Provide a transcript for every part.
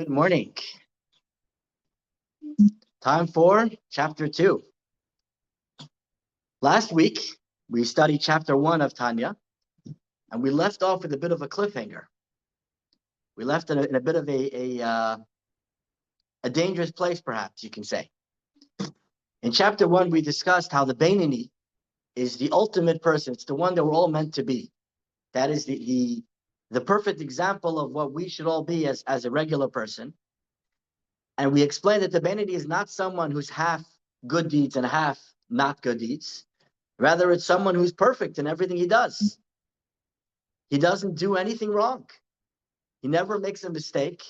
Good morning. Time for chapter 2. Last week, we studied chapter 1 of Tanya, and we left off with a bit of a cliffhanger. We left in a bit of a dangerous place, perhaps you can say. In chapter 1, we discussed how the Beinoni is the ultimate person. It's the one that we're all meant to be. That is the perfect example of what we should all be as a regular person. And we explained that the Beinoni is not someone who's half good deeds and half not good deeds. Rather, it's someone who's perfect in everything he does. He doesn't do anything wrong. He never makes a mistake.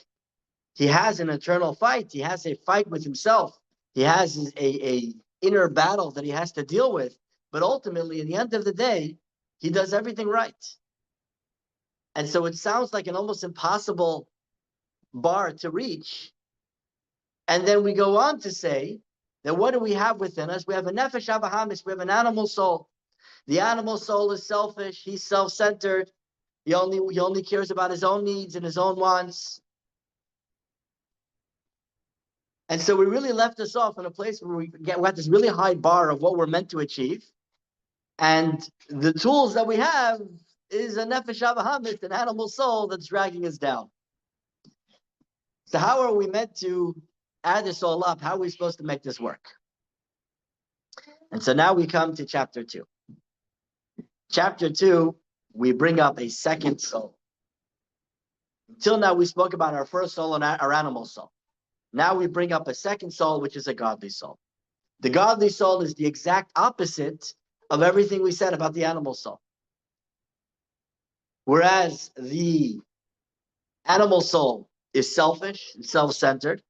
He has an internal fight. He has a fight with himself. He has a inner battle that he has to deal with. But ultimately, in the end of the day, he does everything right. And so it sounds like an almost impossible bar to reach. And then we go on to say that what do we have within us? We have a nefesh abahamis. We have an animal soul. The animal soul is selfish. He's self-centered. He only cares about his own needs and his own wants. And so we really left us off in a place where we have this really high bar of what we're meant to achieve. And the tools that we have is a nefesh abahamis, an animal soul that's dragging us down. So how are we meant to add this all up? How are we supposed to make this work? And so now we come to chapter 2. Chapter 2, we bring up a second soul. Until now, we spoke about our first soul and our animal soul. Now we bring up a second soul, which is a godly soul. The godly soul is the exact opposite of everything we said about the animal soul. Whereas the animal soul is selfish and self-centered,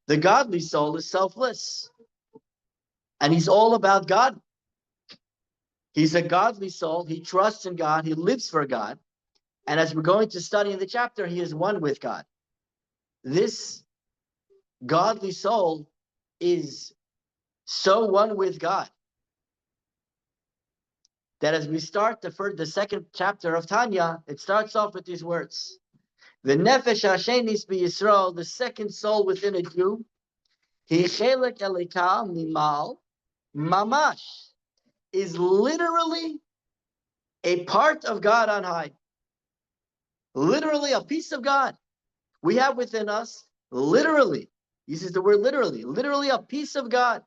the godly soul is selfless. And he's all about God. He's a godly soul. He trusts in God. He lives for God. And as we're going to study in the chapter, he is one with God. This godly soul is so one with God that as we start the second chapter of Tanya, it starts off with these words. The nefesh hashenis b'Yisrael, the second soul within a Jew, he chelek elika mimal mamash, is literally a part of God on high. Literally a piece of God. We have within us, literally, he uses the word literally a piece of God.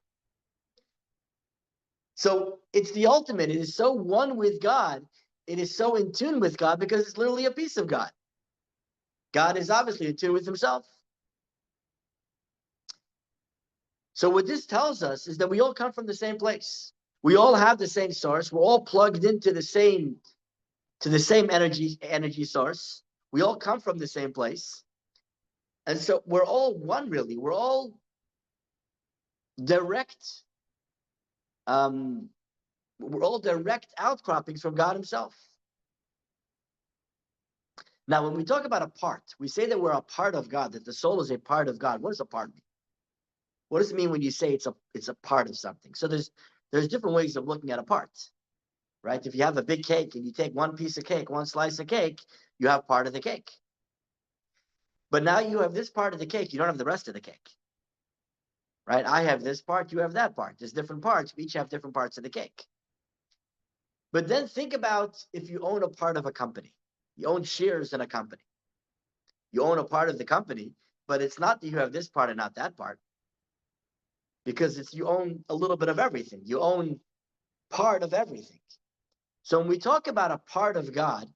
So it's the ultimate. It is so one with God. It is so in tune with God because it's literally a piece of God. God is obviously in tune with himself. So what this tells us is that we all come from the same place. We all have the same source. We're all plugged into the same energy source. We all come from the same place. And so we're all one, really. We're all direct outcroppings from God himself. Now, when we talk about a part, we say that we're a part of God, that the soul is a part of God. What does a part mean? What does it mean when you say it's a part of something? So there's different ways of looking at a part, right? If you have a big cake and you take one piece of cake, one slice of cake, you have part of the cake. But now you have this part of the cake, you don't have the rest of the cake, right? I have this part, you have that part. There's different parts. We each have different parts of the cake. But then think about if you own a part of a company. You own shares in a company. You own a part of the company, but it's not that you have this part and not that part. Because you own a little bit of everything. You own part of everything. So when we talk about a part of God,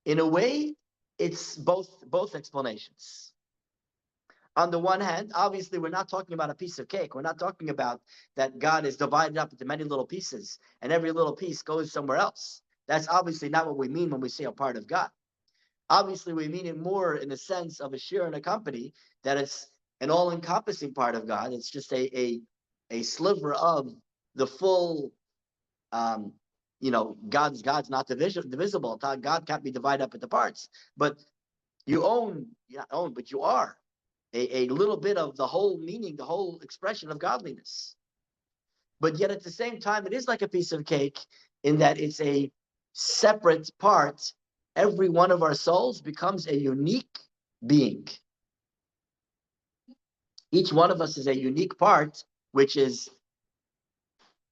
in a way, it's both explanations. On the one hand, obviously, we're not talking about a piece of cake. We're not talking about that God is divided up into many little pieces, and every little piece goes somewhere else. That's obviously not what we mean when we say a part of God. Obviously, we mean it more in the sense of a share in a company, that it's an all-encompassing part of God. It's just a sliver of the full, God's not divisible. God can't be divided up into parts. But you but you are a little bit of the whole meaning, the whole expression of godliness. But yet at the same time, it is like a piece of cake in that it's a separate part. Every one of our souls becomes a unique being. Each one of us is a unique part, which is,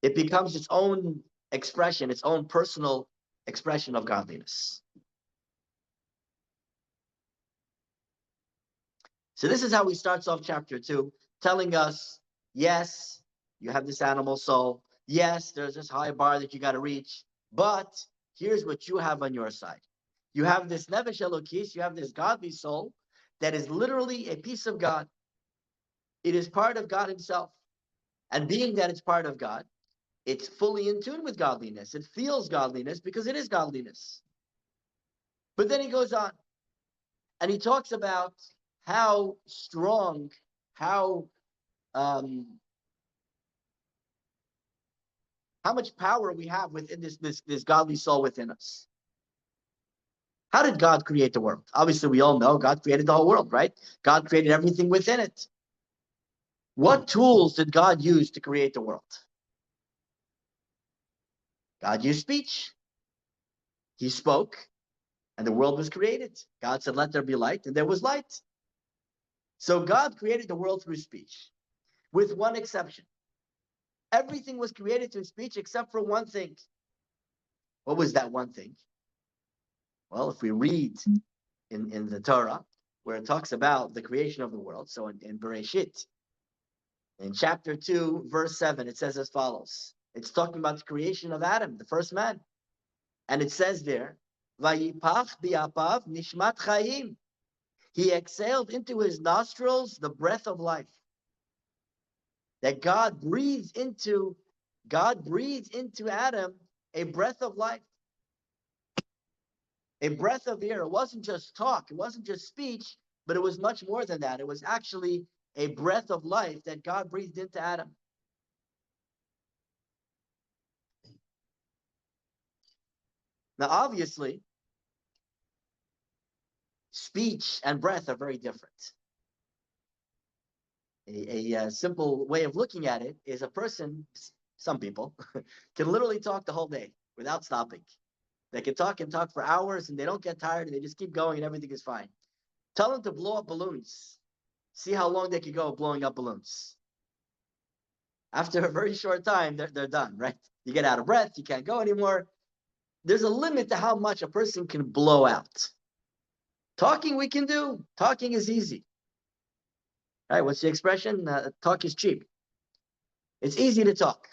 it becomes its own expression, its own personal expression of godliness. So this is how he starts off chapter 2, telling us, yes, you have this animal soul. Yes, there's this high bar that you got to reach. But here's what you have on your side. You have this Nefesh Elokis, you have this godly soul that is literally a piece of God. It is part of God himself. And being that it's part of God, it's fully in tune with godliness. It feels godliness because it is godliness. But then he goes on and he talks about how strong, how much power we have within this godly soul within us. How did God create the world? Obviously, we all know God created the whole world, right? God created everything within it. What tools did God use to create the world? God used speech. He spoke, and the world was created. God said, let there be light, and there was light. So God created the world through speech, with one exception. Everything was created through speech except for one thing. What was that one thing? Well, if we read in the Torah, where it talks about the creation of the world, so in Bereshit, in chapter 2, verse 7, it says as follows. It's talking about the creation of Adam, the first man. And it says there, Vayipach bi'apav nishmat chayim. He exhaled into his nostrils the breath of life. That God breathed into Adam a breath of life. A breath of air. It wasn't just talk, it wasn't just speech, but it was much more than that. It was actually a breath of life that God breathed into Adam. Now, obviously, speech and breath are very different. A simple way of looking at it is a person, some people, can literally talk the whole day without stopping. They can talk and talk for hours and they don't get tired and they just keep going and everything is fine. Tell them to blow up balloons. See how long they can go blowing up balloons. After a very short time, they're done, right? You get out of breath, you can't go anymore. There's a limit to how much a person can blow out. Talking we can do. Talking is easy. Right? What's the expression? Talk is cheap. It's easy to talk.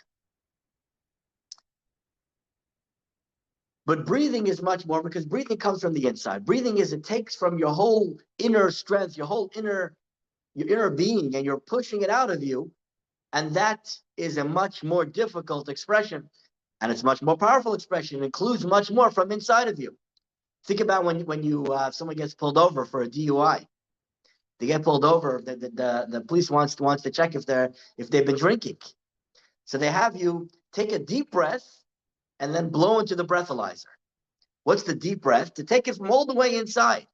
But breathing is much more, because breathing comes from the inside. Breathing is, it takes from your whole inner strength, your whole inner being, and you're pushing it out of you. And that is a much more difficult expression. And it's much more powerful expression. It includes much more from inside of you. Think about when someone gets pulled over for a DUI. They get pulled over. The police wants to check if they've been drinking. So they have you take a deep breath and then blow into the breathalyzer. What's the deep breath? To take it from all the way inside.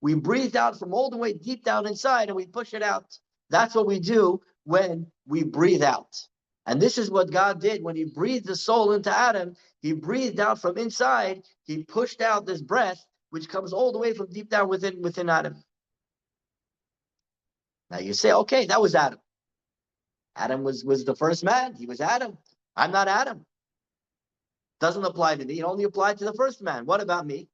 We breathe out from all the way deep down inside and we push it out. That's what we do when we breathe out. And this is what God did when he breathed the soul into Adam. He breathed out from inside. He pushed out this breath, which comes all the way from deep down within Adam. Now you say, okay, that was Adam. Adam was the first man. He was Adam. I'm not Adam. Doesn't apply to me. It only applied to the first man. What about me?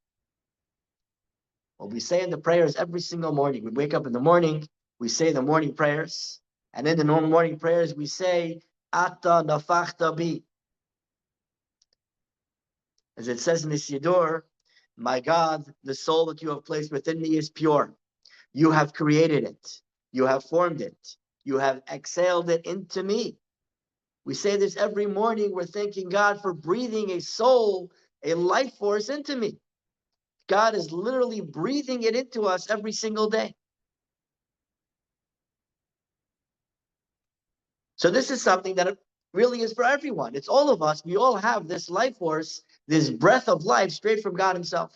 Well, we say in the prayers every single morning. We wake up in the morning, we say the morning prayers. And in the normal morning prayers, we say, Ata nafachta bi. As it says in the Siddur, my God, the soul that you have placed within me is pure. You have created it. You have formed it. You have exhaled it into me. We say this every morning. We're thanking God for breathing a soul, a life force into me. God is literally breathing it into us every single day. So this is something that really is for everyone. It's all of us. We all have this life force, this breath of life straight from God himself.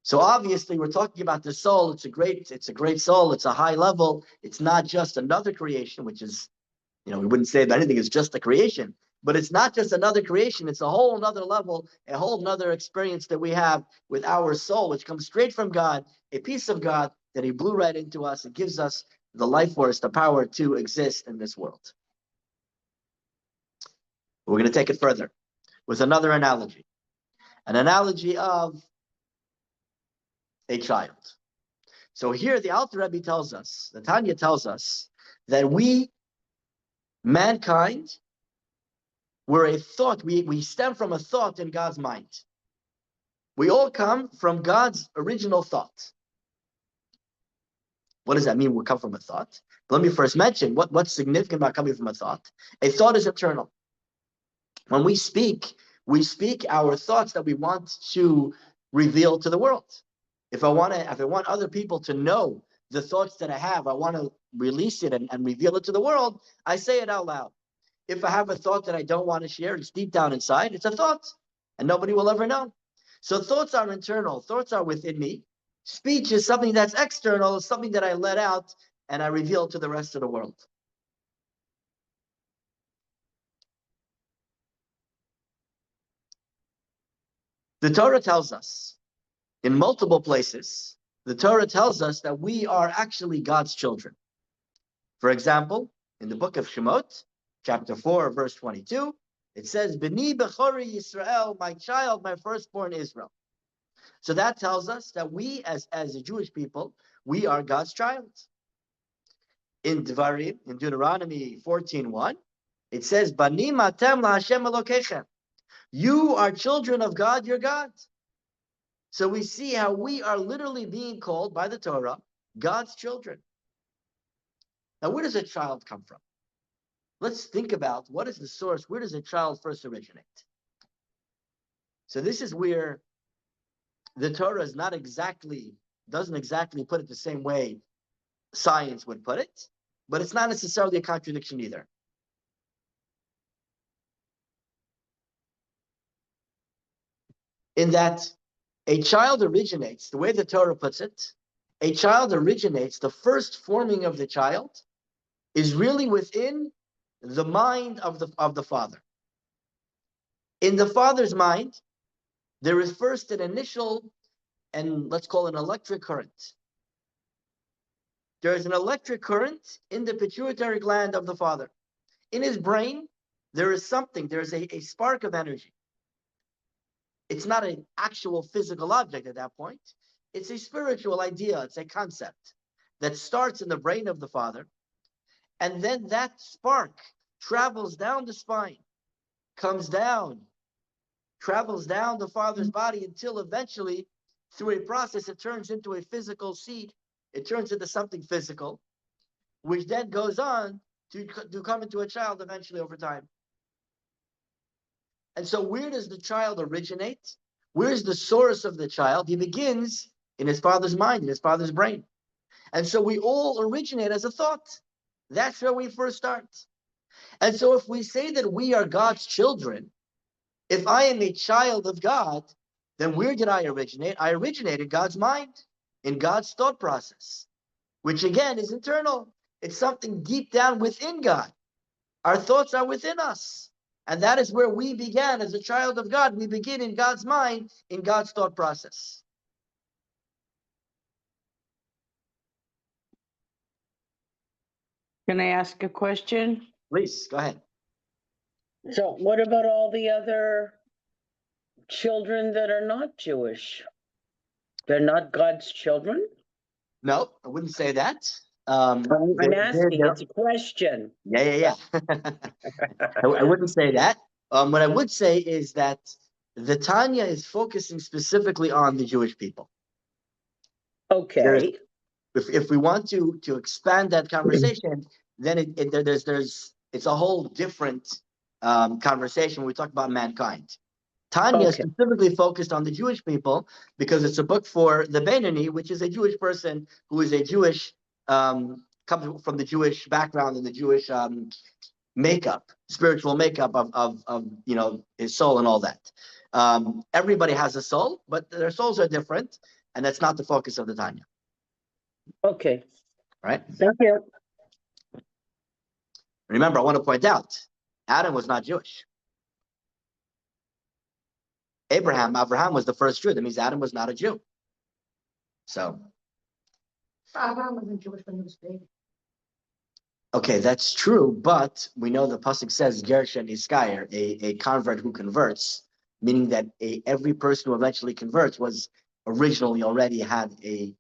So obviously we're talking about the soul. It's a great soul. It's a high level. It's not just another creation, which is, we wouldn't say that anything is just a creation, but it's not just another creation. It's a whole another level, a whole another experience that we have with our soul, which comes straight from God, a piece of God, that he blew right into us and gives us the life force, the power to exist in this world. We're going to take it further with another analogy, an analogy of a child. So here the Alter Rebbe tells us, the Tanya tells us, that we, mankind, we're a thought, we stem from a thought in God's mind. We all come from God's original thought. What does that mean? We come from a thought. But let me first mention what's significant about coming from a thought. A thought is eternal. When we speak our thoughts that we want to reveal to the world. If I want other people to know the thoughts that I have, I want to release it and reveal it to the world, I say it out loud. If I have a thought that I don't want to share, it's deep down inside, it's a thought, and nobody will ever know. So thoughts are internal, thoughts are within me. Speech is something that's external, something that I let out and I reveal to the rest of the world. The Torah tells us in multiple places, the Torah tells us that we are actually God's children. For example, in the book of Shemot, chapter 4, verse 22, it says, B'ni bechori Yisrael, my child, my firstborn Israel. So that tells us that we, as a Jewish people, we are God's child. In Devarim, in Deuteronomy 14:1, it says, Banim atem laHashem Elokechem. You are children of God, your God. So we see how we are literally being called by the Torah God's children. Now, where does a child come from? Let's think about what is the source. Where does a child first originate? So this is where the Torah is doesn't exactly put it the same way science would put it, but it's not necessarily a contradiction either. In that a child originates, the way the Torah puts it, a child originates, the first forming of the child is really within the mind of the father. In the father's mind, there is first an initial, and let's call it an electric current. There is an electric current in the pituitary gland of the father. In his brain, there is something, there's a spark of energy. It's not an actual physical object at that point. It's a spiritual idea, it's a concept that starts in the brain of the father, and then that spark travels down the spine, comes down, travels down the father's body until eventually, through a process, it turns into a physical seed. It turns into something physical, which then goes on to come into a child eventually over time. And so where does the child originate? Where's the source of the child? He begins in his father's mind, in his father's brain. And so we all originate as a thought. That's where we first start. And so if we say that we are God's children, if I am a child of God, then where did I originate? I originated in God's mind, in God's thought process, which again is internal. It's something deep down within God. Our thoughts are within us. And that is where we began as a child of God. We begin in God's mind, in God's thought process. Can I ask a question? Please, go ahead. So what about all the other children that are not Jewish? They're not God's children? No, I wouldn't say that. I'm asking, it's a question. Yeah. I wouldn't say that. What I would say is that the Tanya is focusing specifically on the Jewish people. Okay. If we want to expand that conversation, then it's a whole different conversation when we talk about mankind. Tanya is specifically focused on the Jewish people because it's a book for the Beinoni, which is a Jewish person who is a Jewish, comes from the Jewish background and the Jewish makeup, spiritual makeup of his soul and all that. Everybody has a soul, but their souls are different, and that's not the focus of the Tanya. Okay. Right? Thank you. Remember, I want to point out, Adam was not Jewish. Abraham was the first Jew. That means Adam was not a Jew. So, Abraham wasn't Jewish when he was baby. Okay, that's true, but we know the pasuk says Gershon Iskayer, a convert who converts, meaning that every person who eventually converts was originally already had a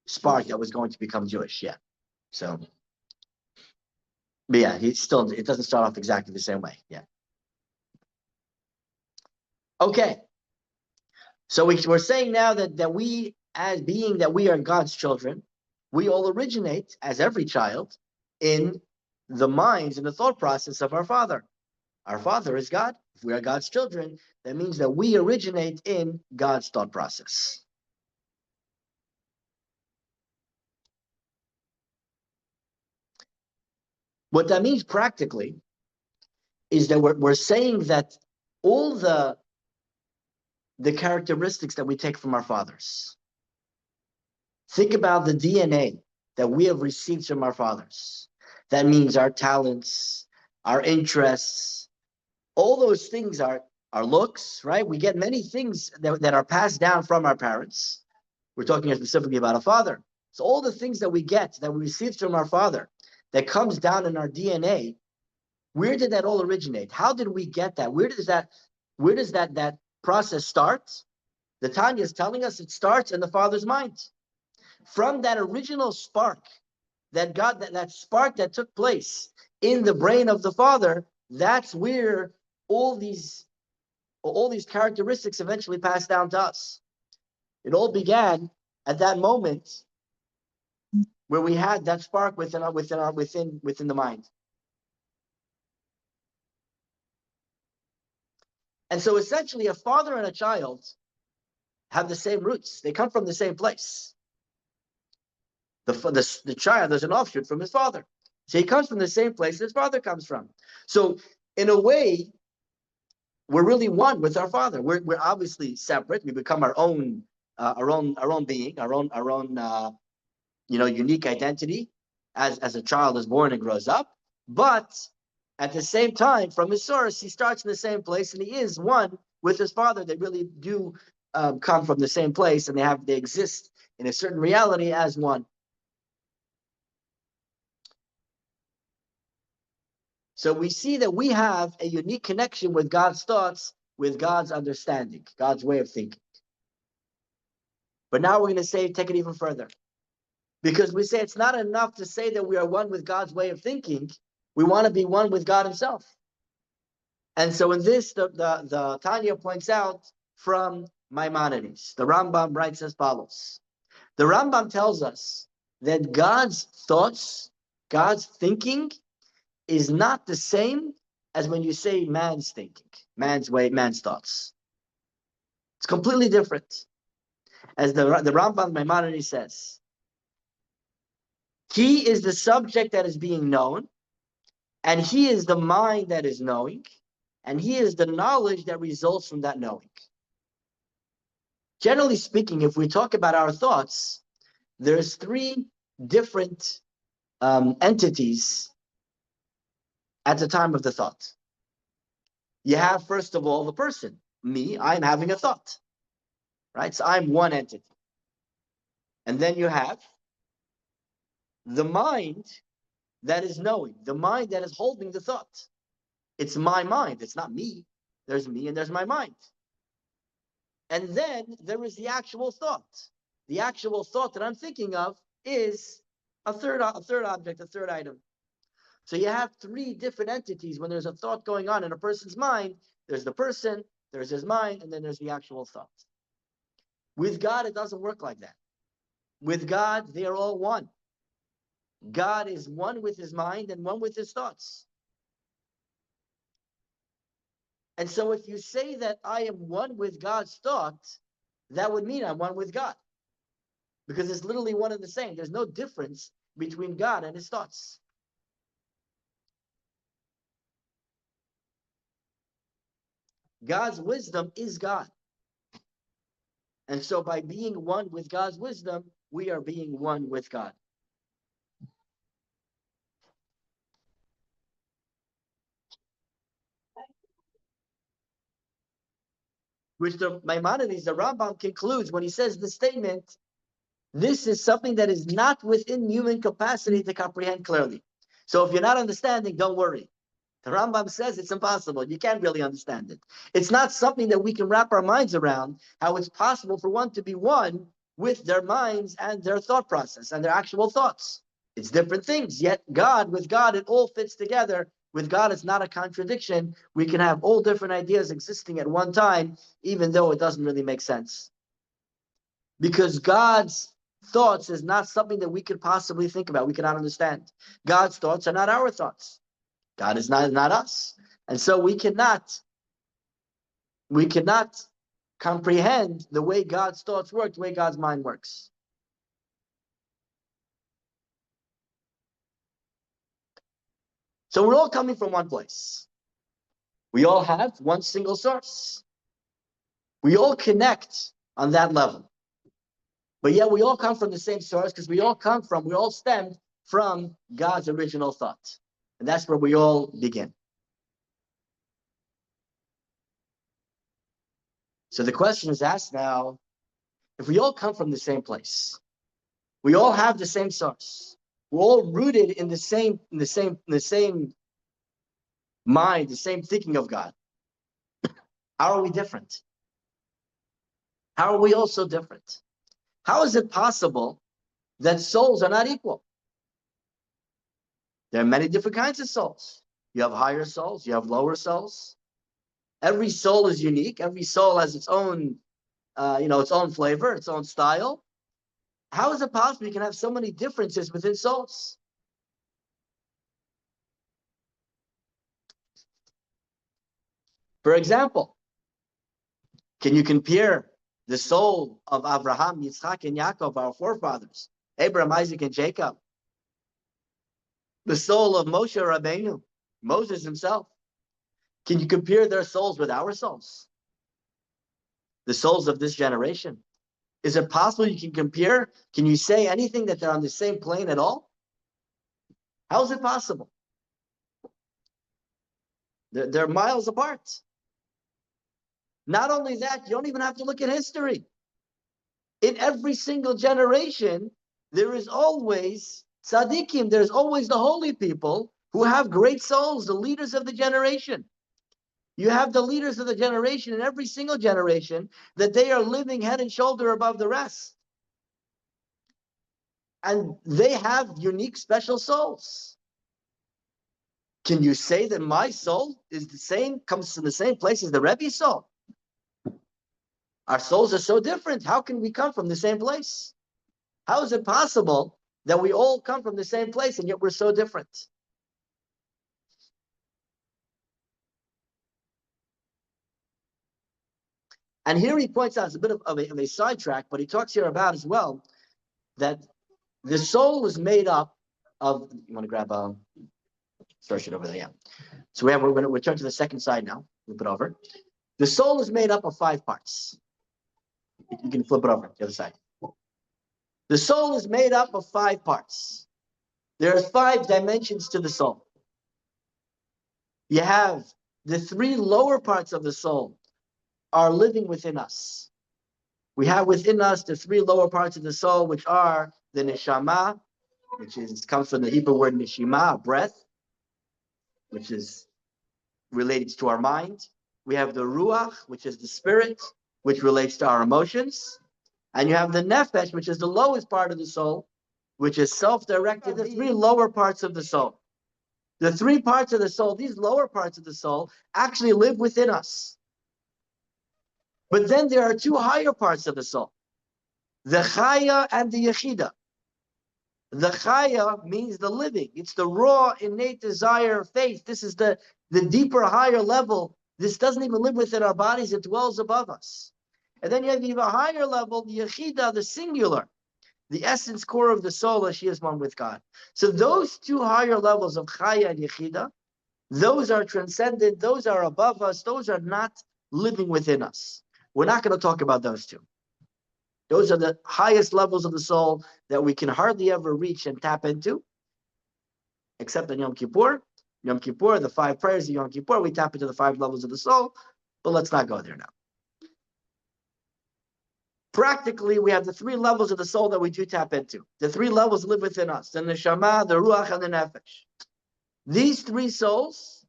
spark that was going to become Jewish. Yeah. So, but yeah, it doesn't start off exactly the same way. Yeah. Okay. So we're saying now that we, as being that we are God's children, we all originate, as every child, in the minds and the thought process of our Father. Our Father is God. If we are God's children, that means that we originate in God's thought process. What that means practically is that we're saying that all the characteristics that we take from our fathers. Think about the DNA that we have received from our fathers. That means our talents, our interests, all those things are our looks, right? We get many things that are passed down from our parents. We're talking here specifically about a father. So all the things that we get, that we received from our father, that comes down in our DNA, where did that all originate? How did we get that? Where does that process start? The Tanya is telling us it starts in the father's mind. From that original spark, that spark that took place in the brain of the father, that's where all these characteristics eventually passed down to us. It all began at that moment where we had that spark within the mind. And so essentially a father and a child have the same roots. They come from the same place. The child, there's an offshoot from his father. So he comes from the same place his father comes from. So in a way, we're really one with our father. We're obviously separate. We become our own being, our own unique identity as a child is born and grows up. But at the same time, from his source, he starts in the same place, and he is one with his father. They really do come from the same place, and they exist in a certain reality as one. So we see that we have a unique connection with God's thoughts, with God's understanding, God's way of thinking. But now we're going to take it even further. Because we say it's not enough to say that we are one with God's way of thinking. We want to be one with God himself. And so in this, the Tanya points out from Maimonides. The Rambam writes as follows. The Rambam tells us that God's thoughts, God's thinking, is not the same as when you say man's thinking, man's way, man's thoughts. It's completely different. As the Rambam Maimonides says, he is the subject that is being known, and he is the mind that is knowing, and he is the knowledge that results from that knowing. Generally speaking, if we talk about our thoughts, there's three different entities at the time of the thought. You have, first of all, the person, me, I'm having a thought, right? So I'm one entity. And then you have the mind that is knowing, the mind that is holding the thought. It's my mind, it's not me. There's me and there's my mind. And then there is the actual thought. The actual thought that I'm thinking of is a third object, a third item. So you have three different entities when there's a thought going on in a person's mind. There's the person, there's his mind, and then there's the actual thought. With God, it doesn't work like that. With God, they are all one. God is one with his mind and one with his thoughts. And so if you say that I am one with God's thoughts, that would mean I'm one with God. Because it's literally one and the same. There's no difference between God and his thoughts. God's wisdom is God. And so by being one with God's wisdom, we are being one with God. Which the Maimonides, the Rambam concludes when he says this statement, This is something that is not within human capacity to comprehend clearly. So if you're not understanding, don't worry. The Rambam says it's impossible. You can't really understand it. It's not something that we can wrap our minds around, how it's possible for one to be one with their minds and their thought process and their actual thoughts. It's different things. Yet with God, it all fits together. With God, it's not a contradiction. We can have all different ideas existing at one time, even though it doesn't really make sense. Because God's thoughts is not something that we could possibly think about. We cannot understand. God's thoughts are not our thoughts. God is not us. And so we cannot comprehend the way God's thoughts work, the way God's mind works. So we're all coming from one place. We all have one single source. We all connect on that level. But yet we all come from the same source because we all stem from God's original thought. And that's where we all begin. So the question is asked now, if we all come from the same place, we all have the same source, we're all rooted in the same mind, the same thinking of God. How are we different? How are we all so different? How is it possible that souls are not equal? There are many different kinds of souls. You have higher souls, you have lower souls. Every soul is unique. Every soul has its own, its own flavor, its own style. How is it possible you can have so many differences within souls? For example, can you compare the soul of Abraham, Yitzchak, and Yaakov, our forefathers, Abraham, Isaac, and Jacob? The soul of Moshe Rabbeinu, Moses himself. Can you compare their souls with our souls? The souls of this generation. Is it possible you can compare? Can you say anything that they're on the same plane at all? How is it possible? They're miles apart. Not only that, you don't even have to look at history. In every single generation, there is always tzaddikim, there's always the holy people who have great souls, the leaders of the generation. You have the leaders of the generation in every single generation that they are living head and shoulder above the rest. And they have unique, special souls. Can you say that my soul is the same, comes from the same place as the Rebbe's soul? Our souls are so different. How can we come from the same place? How is it possible that we all come from the same place and yet we're so different? And here he points out, it's a bit of a sidetrack, but he talks here about as well that the soul is made up of, you want to grab a search it over there, yeah. So we're going to return to the second side now, flip it over. The soul is made up of 5 parts. You can flip it over to the other side. The soul is made up of 5 parts. There are 5 dimensions to the soul. You have the 3 lower parts of the soul are living within us. We have within us the 3 lower parts of the soul, which are the neshama, which comes from the Hebrew word neshima, breath, which is related to our mind. We have the ruach, which is the spirit, which relates to our emotions. And you have the nefesh, which is the lowest part of the soul, which is self-directed, the 3 lower parts of the soul. The 3 parts of the soul, these lower parts of the soul, actually live within us. But then there are 2 higher parts of the soul, the chaya and the yechida. The chaya means the living. It's the raw, innate desire, faith. This is the deeper, higher level. This doesn't even live within our bodies. It dwells above us. And then you have even a higher level, the yechida, the singular, the essence core of the soul as she is one with God. So those 2 higher levels of chaya and yechida, those are transcendent. Those are above us. Those are not living within us. We're not going to talk about those 2. Those are the highest levels of the soul that we can hardly ever reach and tap into, except on Yom Kippur. Yom Kippur, the 5 prayers of Yom Kippur, we tap into the 5 levels of the soul, but let's not go there now. Practically, we have the three levels of the soul that we do tap into. The three levels live within us: the neshama, the ruach, and the nefesh. These three souls,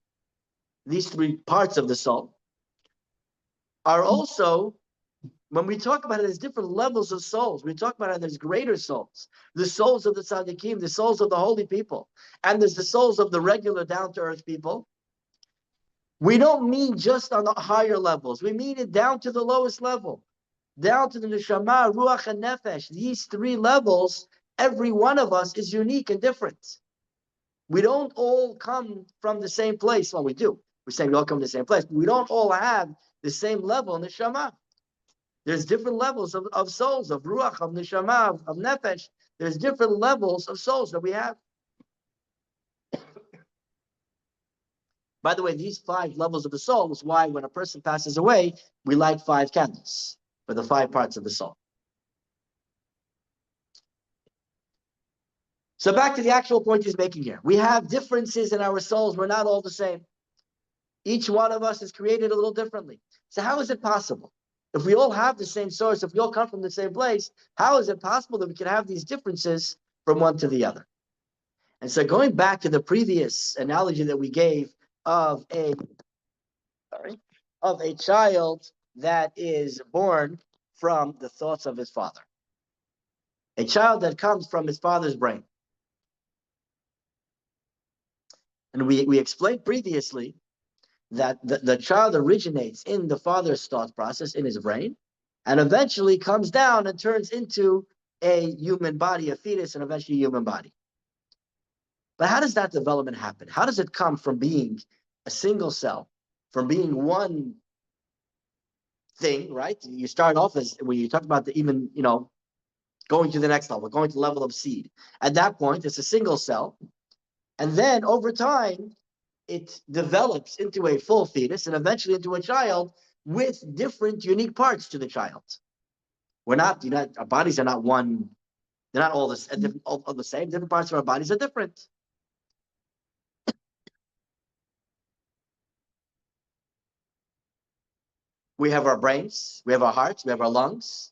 these three parts of the soul, are also, when we talk about it, there's different levels of souls. We talk about it, there's greater souls, the souls of the tzaddikim, the souls of the holy people, and there's the souls of the regular down-to-earth people. We don't mean just on the higher levels. We mean it down to the lowest level, down to the neshama, ruach, and nefesh. These three levels, every one of us is unique and different. We don't all come from the same place. Well, we do. We're saying we all come from the same place, but we don't all have the same level in the neshama. There's different levels of souls, of ruach, of neshama, of nefesh. There's different levels of souls that we have. By the way, these 5 levels of the soul is why when a person passes away, we light 5 candles for the 5 parts of the soul. So back to the actual point he's making here. We have differences in our souls. We're not all the same. Each one of us is created a little differently. So how is it possible? If we all have the same source, if we all come from the same place, how is it possible that we can have these differences from one to the other? And so going back to the previous analogy that we gave of a child that is born from the thoughts of his father. A child that comes from his father's brain. And we explained previously that the child originates in the father's thought process in his brain, and eventually comes down and turns into a human body, a fetus, and eventually a human body. But how does that development happen? How does it come from being a single cell, from being one thing, right? You start off as, when you talk about going to the next level, going to the level of seed. At that point, it's a single cell. And then over time, it develops into a full fetus and eventually into a child with different unique parts to the child. Our bodies are not one, they're not all the same. Different parts of our bodies are different. We have our brains, we have our hearts, we have our lungs.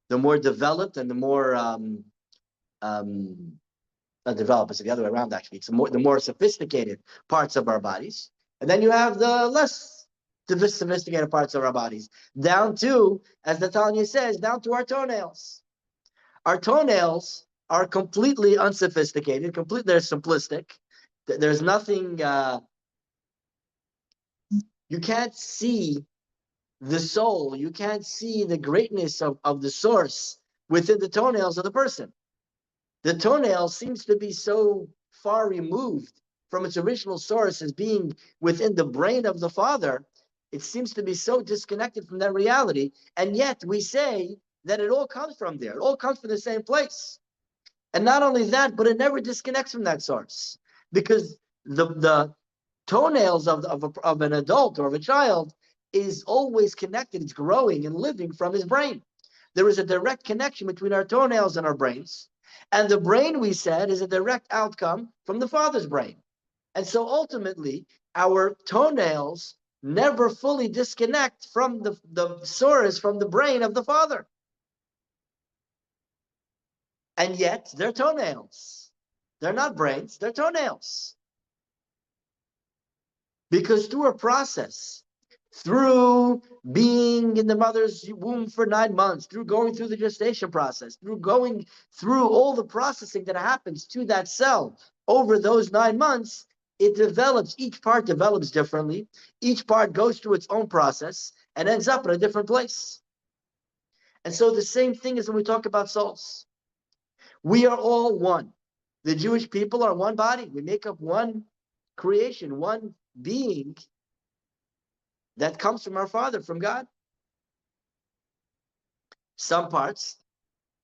The more developed and the more not developed, it's the other way around actually. It's the more sophisticated parts of our bodies. And then you have the less sophisticated parts of our bodies, down to, as the Tanya says, down to our toenails. Our toenails are completely unsophisticated, they're simplistic. There's nothing, you can't see the soul, you can't see the greatness of the source within the toenails of the person. The toenail seems to be so far removed from its original source as being within the brain of the father. It seems to be so disconnected from that reality. And yet we say that it all comes from there. It all comes from the same place. And not only that, but it never disconnects from that source. Because the toenails of an adult or of a child is always connected. It's growing and living from his brain. There is a direct connection between our toenails and our brains. And the brain, we said, is a direct outcome from the father's brain. And so ultimately, our toenails never fully disconnect from the source, from the brain of the father. And yet, they're toenails. They're not brains, they're toenails. Because through a process, through being in the mother's womb for 9 months, through going through the gestation process, through going through all the processing that happens to that cell over those 9 months, each part develops differently. Each part goes through its own process and ends up in a different place. And so the same thing is when we talk about souls. We are all one. The Jewish people are one body. We make up one creation, one being that comes from our Father, from God. Some parts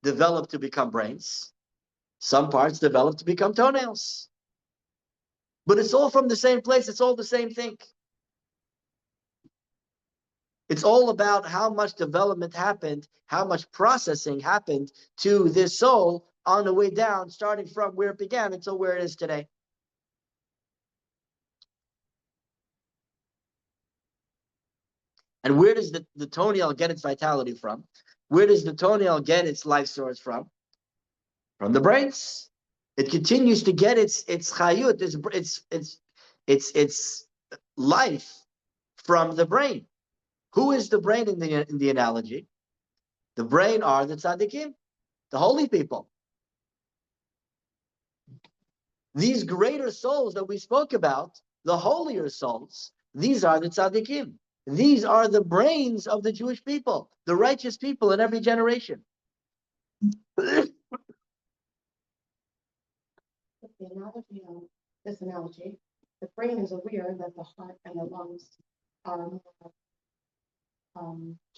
develop to become brains. Some parts develop to become toenails. But it's all from the same place. It's all the same thing. It's all about how much development happened, how much processing happened to this soul on the way down, starting from where it began until where it is today. And where does the toenail get its vitality from? Where does the toenail get its life source from? From the brains. It continues to get its chayut, its life from the brain. Who is the brain in the analogy? The brain are the tzaddikim, the holy people. These greater souls that we spoke about, the holier souls, these are the tzaddikim. These are the brains of the Jewish people, the righteous people in every generation. The analogy of this analogy, the brain is aware that the heart and the lungs are more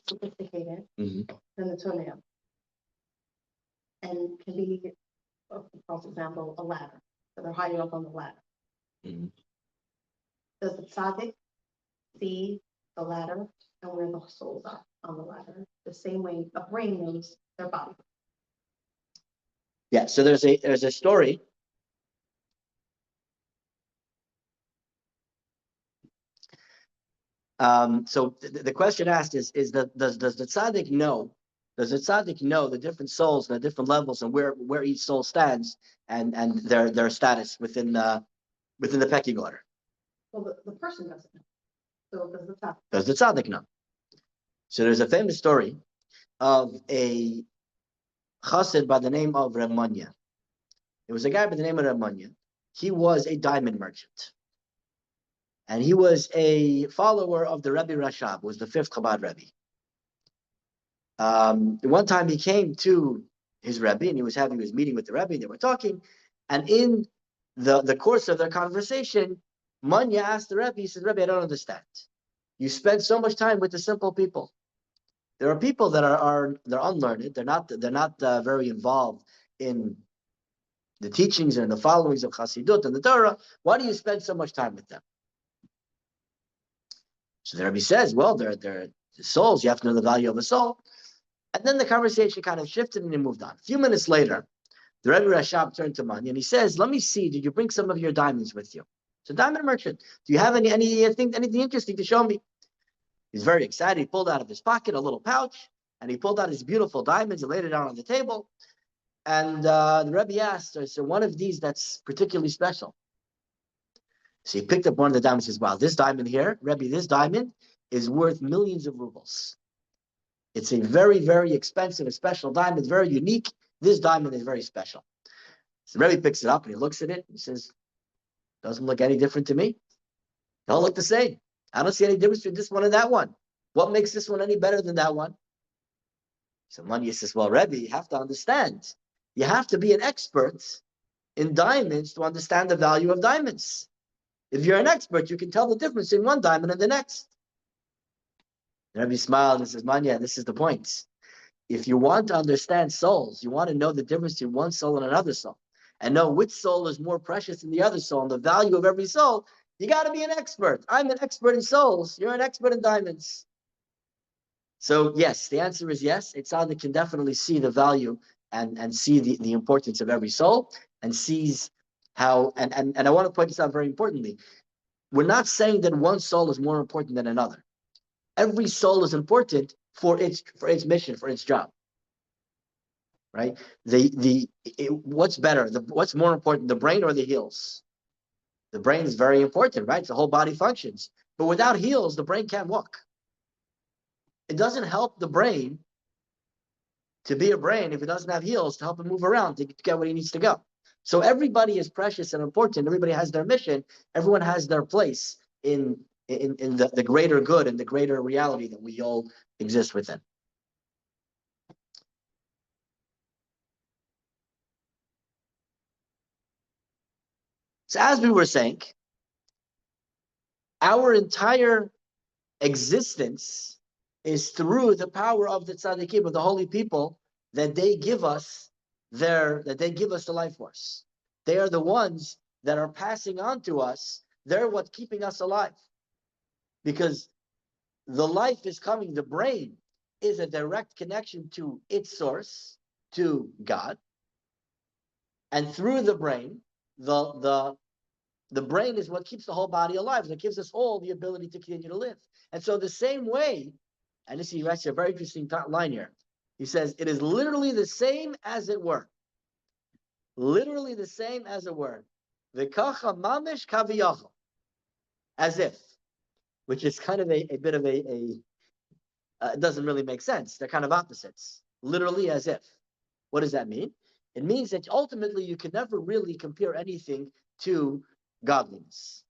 sophisticated Mhm. than the toenail, and can be, for example, a ladder. So they're higher up on the ladder. Mhm. Does the tzaddik see the ladder and where the souls are on the ladder? The same way a brain knows their body. Yeah, so there's a story. So the question asked is that does the tzaddik know? Does the tzaddik know the different souls, the different levels, and where each soul stands, and their status within the pecking order? Well, the person doesn't know. So does the tzaddik. Does the tzaddik know? So there's a famous story of a chassid by the name of Ramanya. It was a guy by the name of Ramanya. He was a diamond merchant. And he was a follower of the Rabbi Rashab, who was the fifth Chabad Rabbi. One time he came to his Rabbi and he was meeting with the Rabbi, they were talking, and in the course of their conversation, Manya asked the Rabbi, he said, Rabbi, I don't understand. You spend so much time with the simple people. There are people that they're unlearned, they're not very involved in the teachings and the followings of Chassidut and the Torah. Why do you spend so much time with them? So the Rabbi says, well, they're souls. You have to know the value of a soul. And then the conversation kind of shifted and he moved on. A few minutes later, the Rabbi Rashab turned to Manya and he says, let me see, did you bring some of your diamonds with you? So diamond merchant, do you have anything interesting to show me? He's very excited. He pulled out of his pocket a little pouch and he pulled out his beautiful diamonds and laid it out on the table. And the Rebbe asked, is there one of these that's particularly special? So he picked up one of the diamonds and says, wow, this diamond here, Rebbe, this diamond is worth millions of rubles. It's a very, very expensive, a special diamond. It's very unique. This diamond is very special. So Rebbe picks it up and he looks at it and he says, doesn't look any different to me. They all look the same. I don't see any difference between this one and that one. What makes this one any better than that one? So Manya says, well, Rebbe, you have to understand. You have to be an expert in diamonds to understand the value of diamonds. If you're an expert, you can tell the difference in one diamond and the next. The Rebbe smiled and says, Manya, this is the point. If you want to understand souls, you want to know the difference between one soul and another soul, and know which soul is more precious than the other soul and the value of every soul, you got to be an expert. I'm an expert in souls. You're an expert in diamonds. So yes, the answer is yes. A tzaddik can definitely see the value and see the importance of every soul and sees how, and I want to point this out very importantly. We're not saying that one soul is more important than another. Every soul is important for its mission, for its job. Right? What's better? What's more important, the brain or the heels? The brain is very important, right? The whole body functions. But without heels, the brain can't walk. It doesn't help the brain to be a brain if it doesn't have heels to help it move around to get where he needs to go. So everybody is precious and important. Everybody has their mission. Everyone has their place in the greater good and the greater reality that we all exist within. So as we were saying, our entire existence is through the power of the tzaddikim, of the holy people, that they give us the life force. They are the ones that are passing on to us. They're what's keeping us alive. Because the life is coming, the brain is a direct connection to its source, to God. And through the brain, the brain is what keeps the whole body alive. That gives us all the ability to continue to live. And so the same way, and this is actually a very interesting line here. He says, it is literally the same as it were. Literally the same as it were. V'kacha mamish kaviyachol. As if. Which is kind of a bit of it doesn't really make sense. They're kind of opposites. Literally as if. What does that mean? It means that ultimately you can never really compare anything to godliness.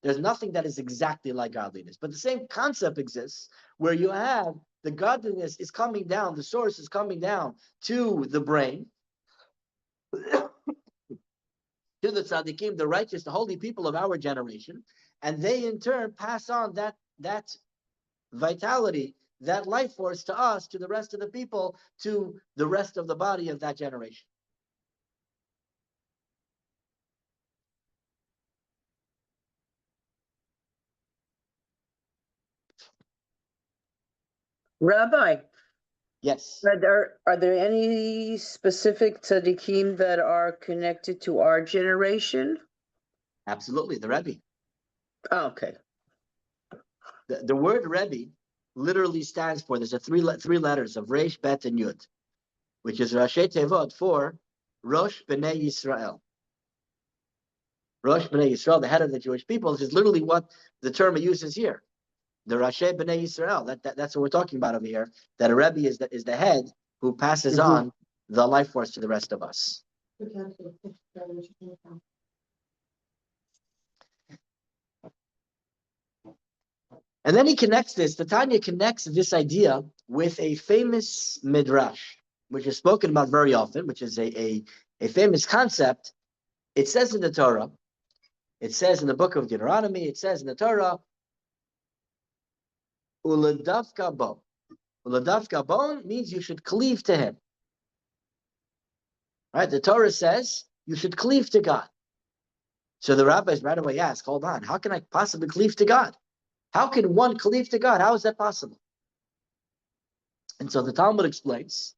There's nothing that is exactly like godliness. But the same concept exists where you have the godliness is coming down, the source is coming down to the brain, to the tzaddikim, the righteous, the holy people of our generation, and they in turn pass on that vitality, that life force to us, to the rest of the people, to the rest of the body of that generation. Rabbi, Yes, are there any specific tzaddikim that are connected to our generation? absolutely. The Rebbe. Oh, okay. The word Rebbe literally stands for, there's three letters of Resh, Bet, and Yud, which is Rashi Tevot for Rosh B'nai Yisrael. Rosh B'nai Yisrael, the head of the Jewish people, is literally what the term it uses here. The Rashi B'nai Yisrael. That's what we're talking about over here. That a Rebbe is the head who passes on the life force to the rest of us. And then he connects this, the Tanya connects this idea with a famous midrash, which is spoken about very often, which is a famous concept. It says in the Torah, it says in the book of Deuteronomy, it says in the Torah, Uladavka bo. Uladavka bo means you should cleave to him. Right? The Torah says you should cleave to God. So the rabbis right away ask, hold on, how can I possibly cleave to God? How can one cleave to God? How is that possible? And so the Talmud explains,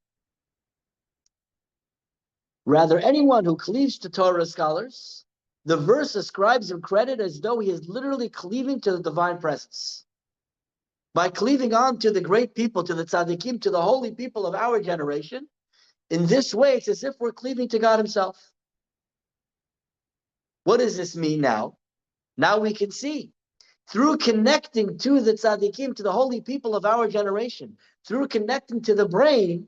rather, anyone who cleaves to Torah scholars, the verse ascribes him credit as though he is literally cleaving to the divine presence. By cleaving on to the great people, to the tzaddikim, to the holy people of our generation, in this way, it's as if we're cleaving to God himself. What does this mean now? Now we can see. Through connecting to the tzaddikim, to the holy people of our generation, through connecting to the brain,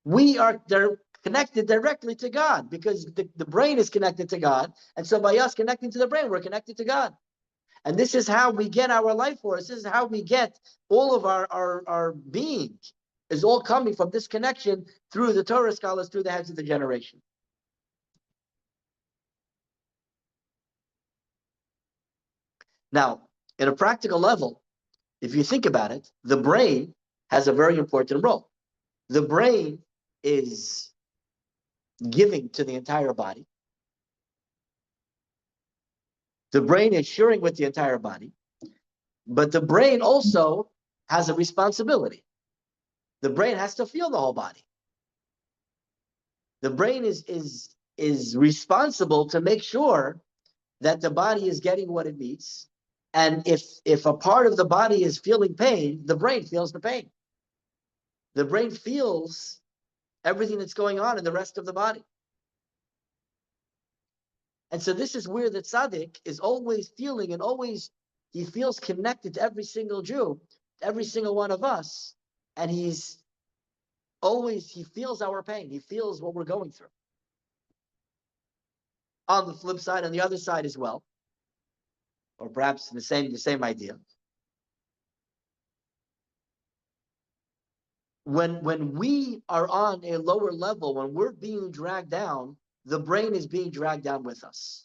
they're connected directly to God, because the brain is connected to God. And so by us connecting to the brain, we're connected to God. And this is how we get our life force. This is how we get all of our being, is all coming from this connection through the Torah scholars, through the heads of the generation. Now, at a practical level, if you think about it, the brain has a very important role. The brain is giving to the entire body. The brain is sharing with the entire body. But the brain also has a responsibility. The brain has to feel the whole body. The brain is responsible to make sure that the body is getting what it needs. And if a part of the body is feeling pain, the brain feels the pain. The brain feels everything that's going on in the rest of the body. And so this is where the tzaddik is always feeling, and always he feels connected to every single Jew, every single one of us. And he feels our pain. He feels what we're going through. On the flip side, on the other side as well, or perhaps the same idea. When we are on a lower level, when we're being dragged down, the brain is being dragged down with us.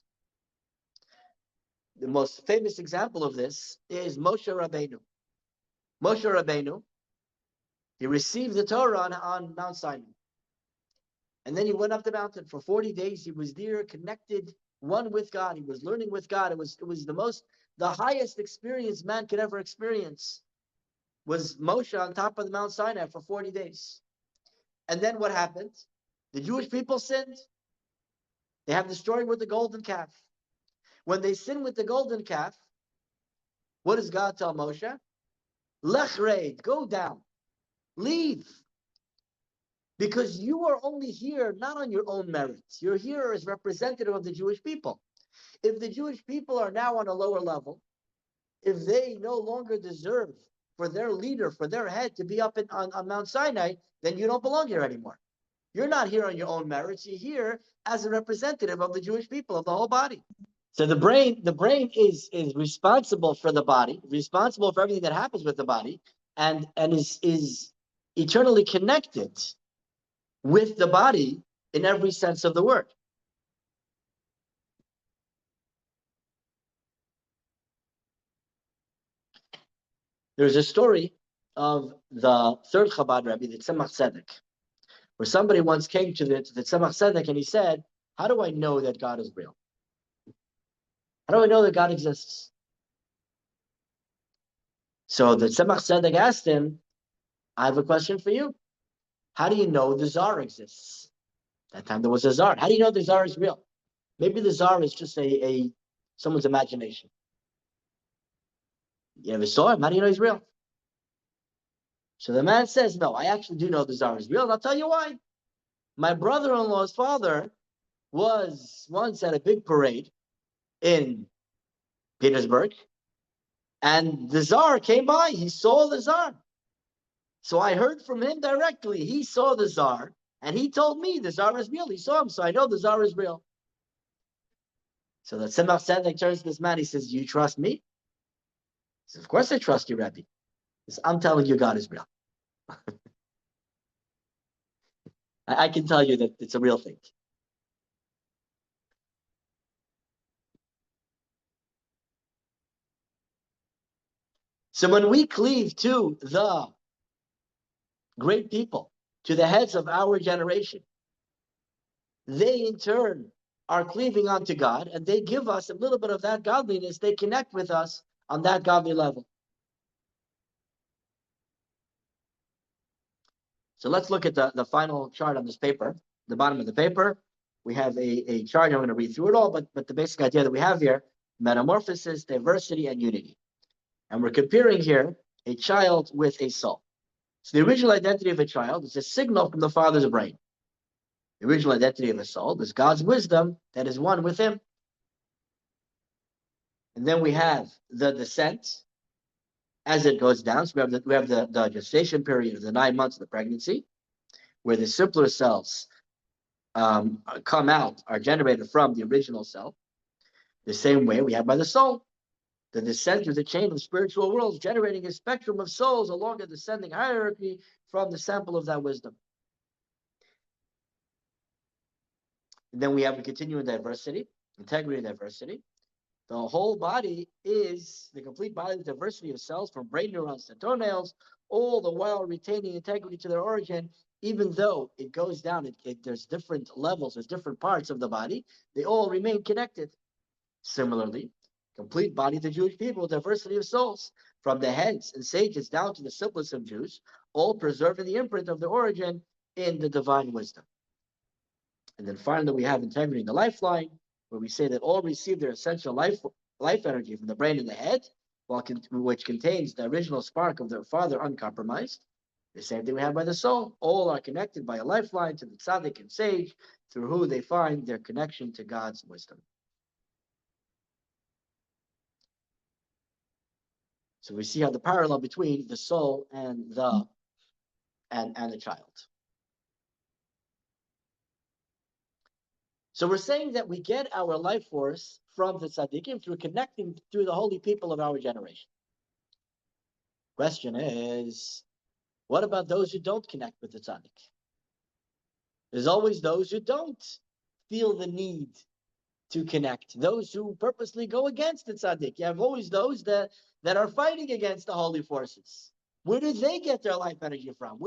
The most famous example of this is Moshe Rabbeinu. Moshe Rabbeinu, he received the Torah on Mount Sinai. And then he went up the mountain for 40 days. He was there, connected, one with God. He was learning with God. It was the highest experience man could ever experience, was Moshe on top of the Mount Sinai for 40 days. And then what happened? The Jewish people sinned. They have the story with the golden calf. When they sin with the golden calf, what does God tell Moshe? Lech reid, go down, leave. Because you are only here not on your own merits. You're here as representative of the Jewish people. If the Jewish people are now on a lower level, if they no longer deserve for their leader, for their head to be up on Mount Sinai, then you don't belong here anymore. You're not here on your own merits. You're here as a representative of the Jewish people, of the whole body. So the brain is responsible for the body, responsible for everything that happens with the body, and is eternally connected with the body in every sense of the word. There's a story of the third Chabad Rabbi, the Tzemach Tzedek, where somebody once came to the Tzemach Tzedek and he said, how do I know that God is real? How do I know that God exists? So the Tzemach Tzedek asked him, I have a question for you. How do you know the Tsar exists? That time there was a Tsar. How do you know the Tsar is real? Maybe the Tsar is just someone's imagination. You ever saw him? How do you know he's real? So the man says, no, I actually do know the Tsar is real, and I'll tell you why. My brother-in-law's father was once at a big parade in Petersburg, and the Tsar came by. He saw the Tsar. So I heard from him directly. He saw the Tsar, and he told me the Tsar is real. He saw him, so I know the Tsar is real. So the Tzemach Tzedek turns to this man. He says, do you trust me? He says, of course I trust you, Rabbi. He says, I'm telling you God is real. I can tell you that it's a real thing. So when we cleave to the great people, to the heads of our generation, they in turn are cleaving onto God, and they give us a little bit of that godliness. They connect with us on that godly level. So let's look at the final chart on this paper. The bottom of the paper, we have a chart. I'm going to read through it all, but the basic idea that we have here, metamorphosis, diversity, and unity. And we're comparing here a child with a soul. So the original identity of a child is a signal from the father's brain. The original identity of a soul is God's wisdom that is one with him. And then we have the descent as it goes down. So we have the gestation period of the 9 months of the pregnancy, where the simpler cells come out, are generated from the original cell. The same way we have by the soul. The descent through the chain of spiritual worlds, generating a spectrum of souls along a descending hierarchy from the sample of that wisdom. And then we have a continuing diversity, integrity and diversity. The whole body is the complete bodily diversity of cells from brain neurons to toenails, all the while retaining integrity to their origin, even though it goes down, there's different levels, there's different parts of the body, they all remain connected. Similarly, complete body of the Jewish people, diversity of souls, from the heads and sages down to the simplest of Jews, all preserving the imprint of their origin in the divine wisdom. And then finally, we have integrity in the lifeline, where we say that all receive their essential life energy from the brain and the head, which contains the original spark of their father uncompromised. The same thing we have by the soul. All are connected by a lifeline to the tzaddik and sage, through who they find their connection to God's wisdom. So we see how the parallel between the soul and the child. So we're saying that we get our life force from the tzaddikim through connecting through the holy people of our generation. Question is, what about those who don't connect with the tzaddik? There's always those who don't feel the need to connect, those who purposely go against the tzaddik. You have always those that are fighting against the holy forces. Where do they get their life energy from?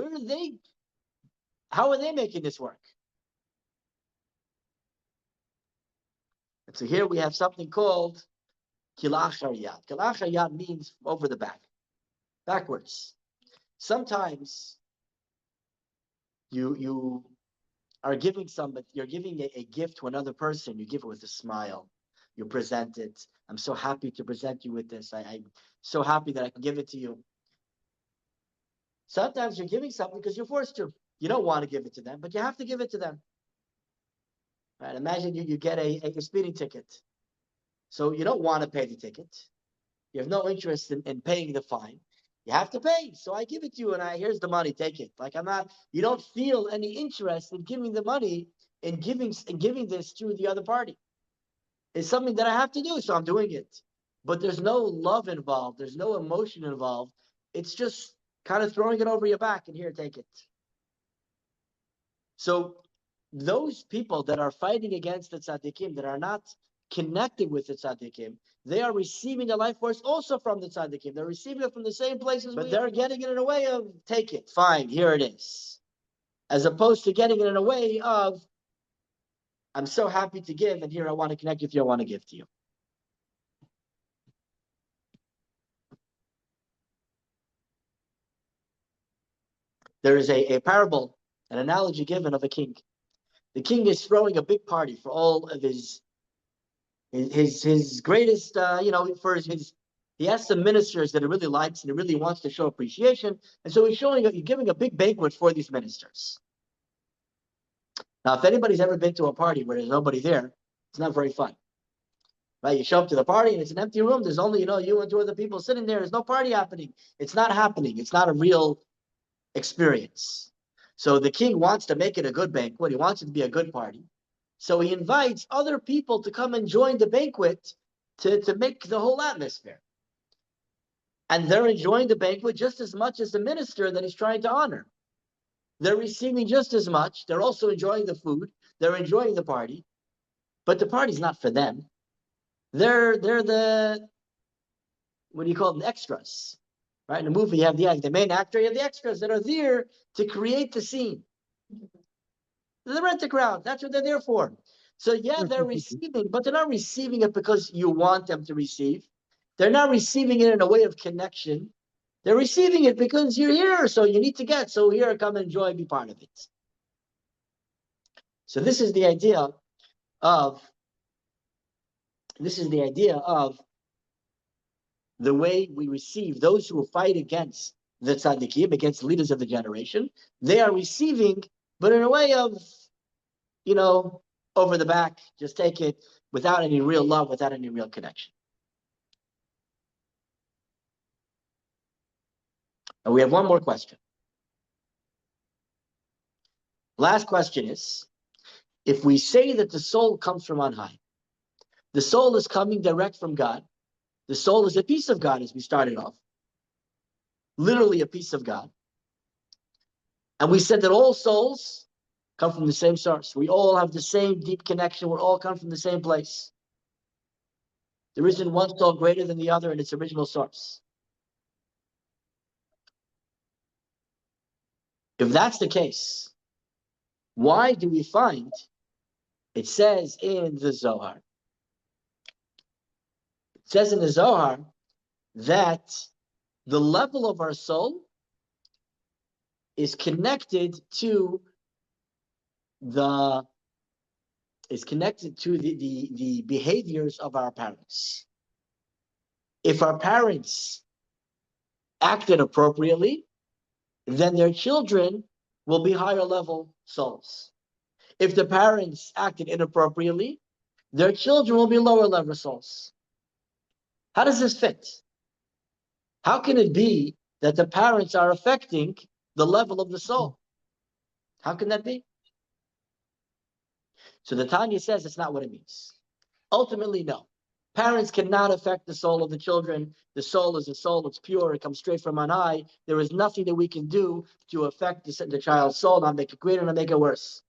How are they making this work? And so here we have something called kilachar yad. Kilachar yad means over the back, backwards. Sometimes you are giving you're giving a gift to another person. You give it with a smile. You present it. I'm so happy to present you with this. I'm so happy that I can give it to you. Sometimes you're giving something because you're forced to. You don't want to give it to them, but you have to give it to them. Right? Imagine you get a speeding ticket. So you don't want to pay the ticket. You have no interest in paying the fine. You have to pay. So I give it to you and here's the money, take it. Like you don't feel any interest in giving the money and giving this to the other party. It's something that I have to do, so I'm doing it. But there's no love involved. There's no emotion involved. It's just kind of throwing it over your back and here, take it. So those people that are fighting against the tzaddikim, that are not connected with the tzaddikim, they are receiving the life force also from the tzaddikim. They're receiving it from the same places, but they're getting it in a way of, take it, fine, here it is. As opposed to getting it in a way of, I'm so happy to give, and here I want to connect with you, I want to give to you. There is a parable, an analogy given of a king. The king is throwing a big party for all of his greatest, he has some ministers that he really likes and he really wants to show appreciation. And so he's giving a big banquet for these ministers. Now, if anybody's ever been to a party where there's nobody there, it's not very fun. Right? You show up to the party and it's an empty room. There's only, you and two other people sitting there. There's no party happening. It's not happening. It's not a real experience. So the king wants to make it a good banquet. He wants it to be a good party. So he invites other people to come and join the banquet to make the whole atmosphere. And they're enjoying the banquet just as much as the minister that he's trying to honor. They're receiving just as much. They're also enjoying the food. They're enjoying the party. But the party's not for them. They're the, what do you call them, extras. Right? In the movie, you have the main actor, you have the extras that are there to create the scene. The rent-a-crowd, that's what they're there for. So yeah, they're receiving, but they're not receiving it because you want them to receive. They're not receiving it in a way of connection. They're receiving it because you're here, so you need to get. So here, come enjoy, be part of it. So this is the idea of the way we receive those who fight against the tzaddikim, against leaders of the generation. They are receiving, but in a way of, over the back, just take it without any real love, without any real connection. And we have one more question. Last question is, if we say that the soul comes from on high, the soul is coming direct from God, the soul is a piece of God, as we started off, literally a piece of God. And we said that all souls come from the same source. We all have the same deep connection. We all come from the same place. There isn't one soul greater than the other in its original source. If that's the case, why do we find, it says in the Zohar, that the level of our soul is connected to the behaviors of our parents. If our parents acted appropriately, then their children will be higher level souls. If the parents acted inappropriately, their children will be lower level souls. How does this fit? How can it be that the parents are affecting the level of the soul? How can that be? So the Tanya says it's not what it means. Ultimately, no. Parents cannot affect the soul of the children. The soul is a soul. It's pure. It comes straight from on high. There is nothing that we can do to affect the child's soul, not make it greater, not make it worse.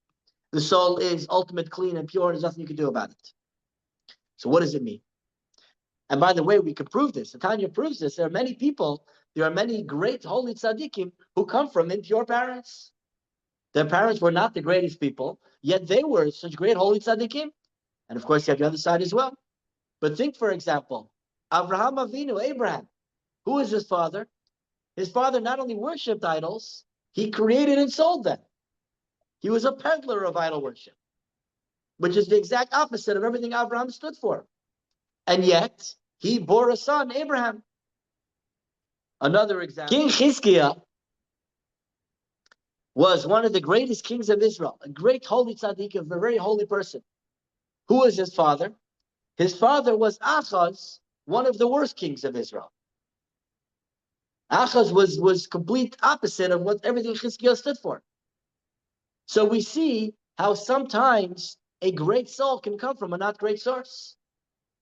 The soul is ultimate, clean, and pure. There's nothing you can do about it. So what does it mean? And by the way, we can prove this. The Tanya proves this. There are many great holy tzaddikim who come from impure parents. Their parents were not the greatest people, yet they were such great holy tzaddikim. And of course, you have the other side as well. But think, for example, Avraham Avinu, Abraham. Who is his father? His father not only worshipped idols, he created and sold them. He was a peddler of idol worship, which is the exact opposite of everything Abraham stood for. And yet, he bore a son, Abraham. Another example, King Chizkiah was one of the greatest kings of Israel, a great holy tzaddik, a very holy person. Who was his father? His father was Achaz, one of the worst kings of Israel. Achaz was complete opposite of what everything Chizkiah stood for. So we see how sometimes a great soul can come from a not great source.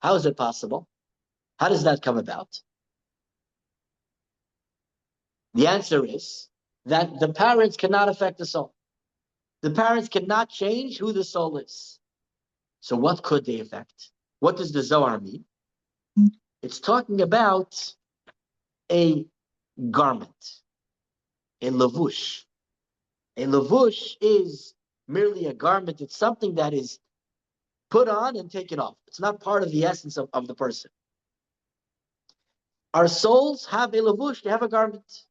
How is it possible? How does that come about? The answer is that the parents cannot affect the soul. The parents cannot change who the soul is. So what could they affect? What does the Zohar mean? It's talking about a garment, a lavush. A lavush is merely a garment. It's something that is put on and taken off. It's not part of the essence of the person. Our souls have a lavush, they have a garment.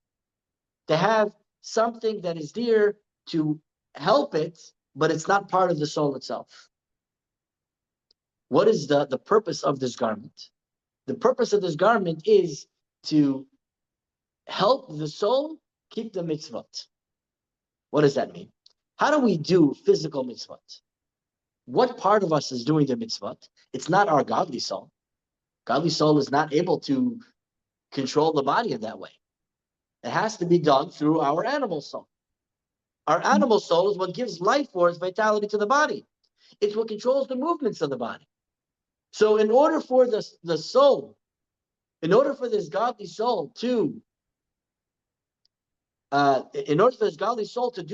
They have something that is there to help it, but it's not part of the soul itself. What is the purpose of this garment? The purpose of this garment is to help the soul keep the mitzvot. What does that mean? How do we do physical mitzvot? What part of us is doing the mitzvot? It's not our godly soul. Godly soul is not able to control the body in that way. It has to be done through our animal soul. Our animal soul is what gives life force, vitality to the body. It's what controls the movements of the body. So in order for the soul, in order for this godly soul to do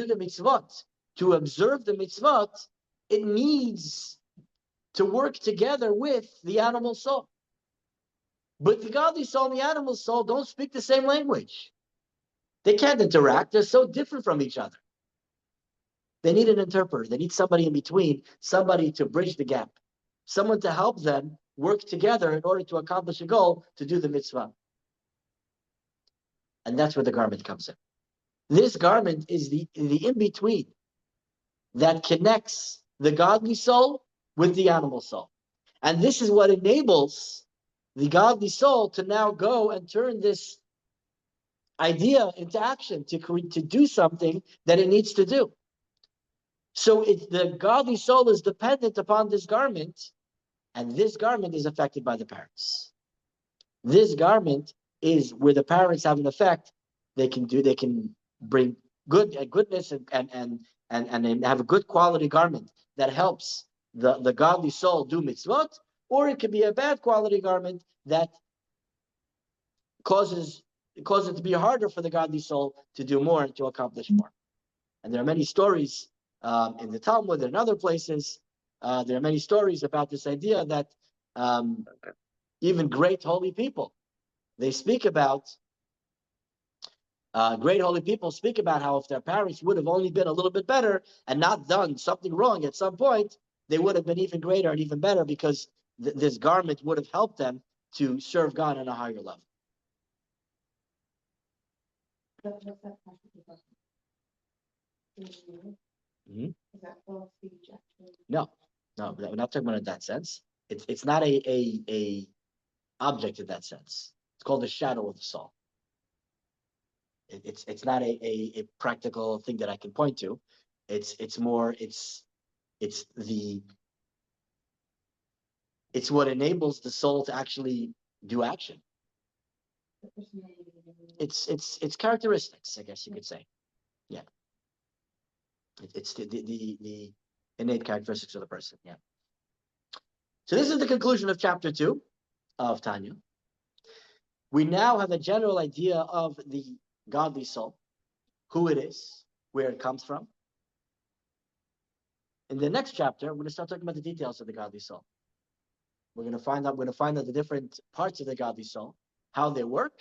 the mitzvot, to observe the mitzvot, it needs to work together with the animal soul. But the godly soul and the animal soul don't speak the same language. They can't interact. They're so different from each other. They need an interpreter. They need somebody in between, somebody to bridge the gap, someone to help them work together in order to accomplish a goal, to do the mitzvah. And that's where the garment comes in. This garment is the in-between that connects the godly soul with the animal soul. And this is what enables the godly soul to now go and turn this idea into action, to do something that it needs to do. So the godly soul is dependent upon this garment, and this garment is affected by the parents. This garment is where the parents have an effect. They can bring goodness and have a good quality garment that helps the godly soul do mitzvot, or it could be a bad quality garment that causes it to be harder for the godly soul to do more and to accomplish more. And there are many stories in the Talmud and in other places. There are many stories about this idea that even great holy people, they speak about, great holy people speak about how if their parents would have only been a little bit better and not done something wrong at some point, they would have been even greater and even better, because this garment would have helped them to serve God on a higher level. Mm-hmm. No, we're not talking about it in that sense. It's not a object in that sense. It's called the shadow of the soul. It's not a practical thing that I can point to. It's what enables the soul to actually do action. It's characteristics, I guess you could say. Yeah. It's the innate characteristics of the person. Yeah. So this is the conclusion of chapter 2 of Tanya. We now have a general idea of the godly soul, who it is, where it comes from. In the next chapter, we're going to start talking about the details of the godly soul. We're going to find out the different parts of the godly soul, how they work,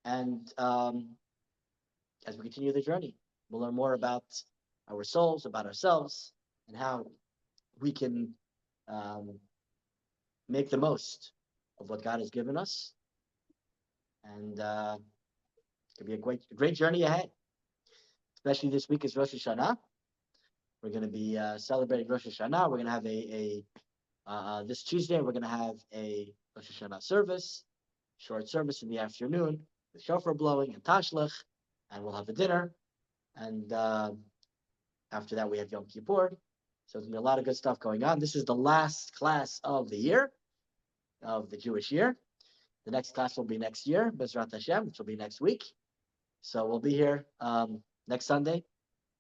and as we continue the journey, we'll learn more about our souls, about ourselves, and how we can make the most of what God has given us. And it's going to be a great journey ahead. Especially this week is Rosh Hashanah. We're going to be celebrating Rosh Hashanah. We're going to have this Tuesday, we're going to have a Rosh Hashanah service, short service in the afternoon with shofar blowing and tashlech, and we'll have a dinner. And after that, we have Yom Kippur. So there's gonna be a lot of good stuff going on. This is the last class of the year, of the Jewish year. The next class will be next year, Bezrat Hashem, which will be next week. So we'll be here next Sunday.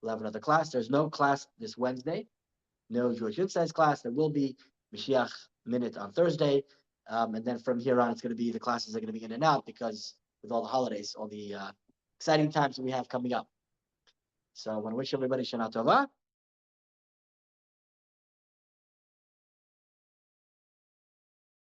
We'll have another class. There's no class this Wednesday, no Jewish Insights class. There will be Mashiach Minute on Thursday. And then from here on, it's going to be the classes are going to be in and out because with all the holidays, all the exciting times that we have coming up. So I want to wish everybody Shana Tova.